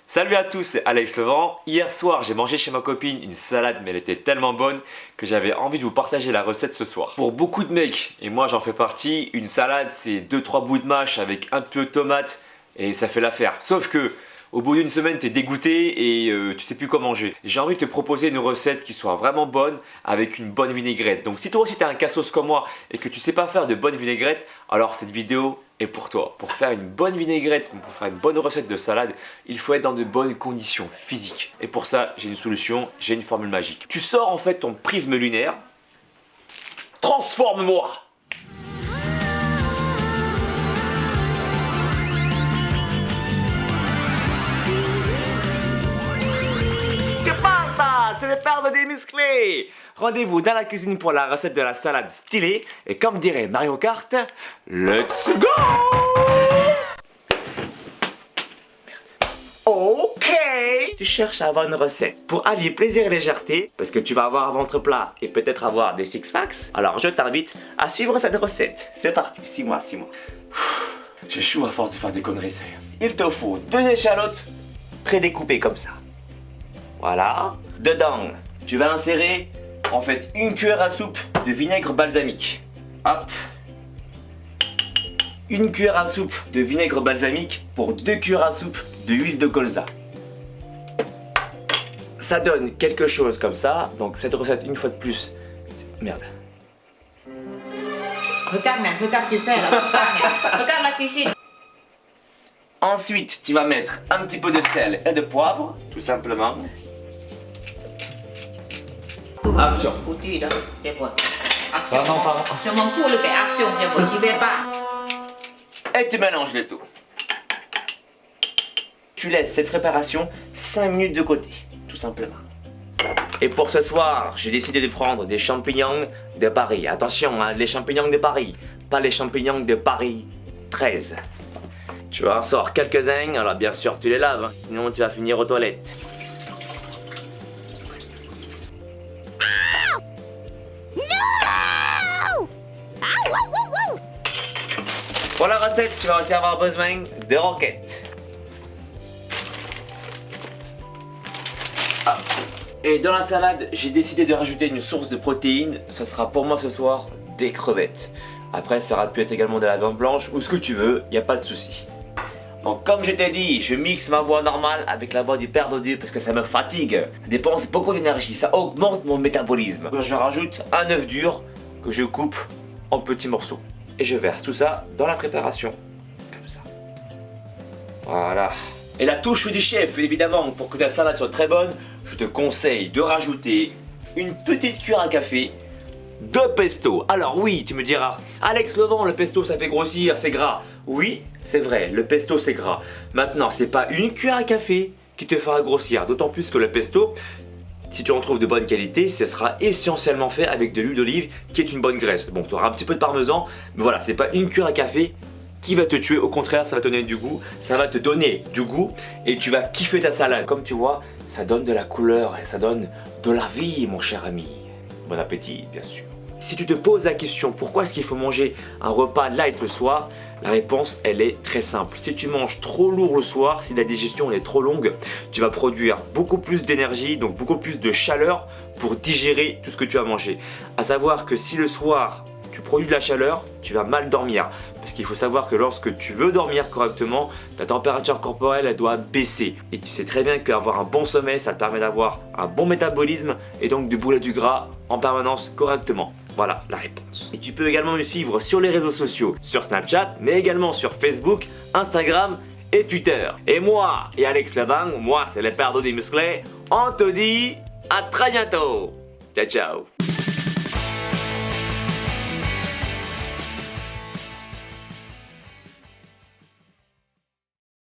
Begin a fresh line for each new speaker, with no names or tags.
Salut à tous, c'est Alex Levent. Hier soir, j'ai mangé chez ma copine une salade, mais elle était tellement bonne que j'avais envie de vous partager la recette ce soir. Pour beaucoup de mecs, et moi j'en fais partie, une salade c'est 2-3 bouts de mâche avec un peu de tomate et ça fait l'affaire. Sauf que au bout d'une semaine, t'es dégoûté et tu sais plus quoi manger. J'ai envie de te proposer une recette qui soit vraiment bonne avec une bonne vinaigrette. Donc si toi aussi t'es un cassos comme moi et que tu sais pas faire de bonne vinaigrette, alors cette vidéo est pour toi. Pour faire une bonne vinaigrette, pour faire une bonne recette de salade, il faut être dans de bonnes conditions physiques. Et pour ça, j'ai une solution, j'ai une formule magique. Tu sors en fait ton prisme lunaire, transforme-moi. C'est le père des musclés. Rendez-vous dans la cuisine pour la recette de la salade stylée. Et comme dirait Mario Kart, let's go. Ok. Tu cherches à avoir une recette pour allier plaisir et légèreté, parce que tu vas avoir un ventre plat et peut-être avoir des six-packs. Alors je t'invite à suivre cette recette. C'est parti, 6 mois. J'ai chaud à force de faire des conneries, ça. Il te faut 2 échalotes prédécoupées comme ça. Voilà. Dedans, tu vas insérer en fait une cuillère à soupe de vinaigre balsamique. Hop. Une cuillère à soupe de vinaigre balsamique pour 2 cuillères à soupe d'huile de colza. Ça donne quelque chose comme ça. Donc cette recette, une fois de plus, merde.
Regarde tu fais là, tout ça, regarde la cuisine.
Ensuite, tu vas mettre un petit peu de sel et de poivre, tout simplement. Action.
Foutu đó, j'ai pas. Action.
Pardon.
Je m'en fous le action, j'ai pas, j'y vais pas.
Et tu mélanges le tout. Tu laisses cette préparation 5 minutes de côté, tout simplement. Et pour ce soir, j'ai décidé de prendre des champignons de Paris. Attention, hein, les champignons de Paris, pas les champignons de Paris 13. Tu en sors quelques-uns, alors bien sûr tu les laves, hein, sinon tu vas finir aux toilettes. Pour la recette, tu vas aussi avoir besoin de roquettes. Ah. Et dans la salade, j'ai décidé de rajouter une source de protéines. Ce sera pour moi ce soir des crevettes. Après, ça aura pu être également de la viande blanche ou ce que tu veux, il n'y a pas de souci. Donc comme je t'ai dit, je mixe ma voix normale avec la voix du père Dodu parce que ça me fatigue. Ça dépense beaucoup d'énergie, ça augmente mon métabolisme. Je rajoute un œuf dur que je coupe en petits morceaux. Et je verse tout ça dans la préparation. Comme ça. Voilà. Et la touche du chef, évidemment, pour que ta salade soit très bonne, je te conseille de rajouter une petite cuillère à café de pesto. Alors oui, tu me diras, Alex Levent, le pesto ça fait grossir, c'est gras. Oui, c'est vrai, le pesto c'est gras. Maintenant, c'est pas une cuillère à café qui te fera grossir, d'autant plus que le pesto, si tu en trouves de bonne qualité, ce sera essentiellement fait avec de l'huile d'olive qui est une bonne graisse. Bon, tu auras un petit peu de parmesan, mais voilà, c'est pas une cuillère à café qui va te tuer, au contraire, ça va te donner du goût, ça va te donner du goût et tu vas kiffer ta salade. Comme tu vois, ça donne de la couleur et ça donne de la vie, mon cher ami. Bon appétit, bien sûr. Si tu te poses la question pourquoi est-ce qu'il faut manger un repas light le soir, la réponse elle est très simple. Si tu manges trop lourd le soir, si la digestion elle est trop longue, tu vas produire beaucoup plus d'énergie, donc beaucoup plus de chaleur pour digérer tout ce que tu as mangé. À savoir que si le soir tu produis de la chaleur, tu vas mal dormir. Parce qu'il faut savoir que lorsque tu veux dormir correctement, ta température corporelle elle doit baisser. Et tu sais très bien qu'avoir un bon sommeil, ça te permet d'avoir un bon métabolisme et donc de brûler du gras en permanence correctement. Voilà la réponse. Et tu peux également me suivre sur les réseaux sociaux, sur Snapchat, mais également sur Facebook, Instagram et Twitter. Et moi et Alex Levent, moi c'est le père des musclés, on te dit à très bientôt. Ciao ciao.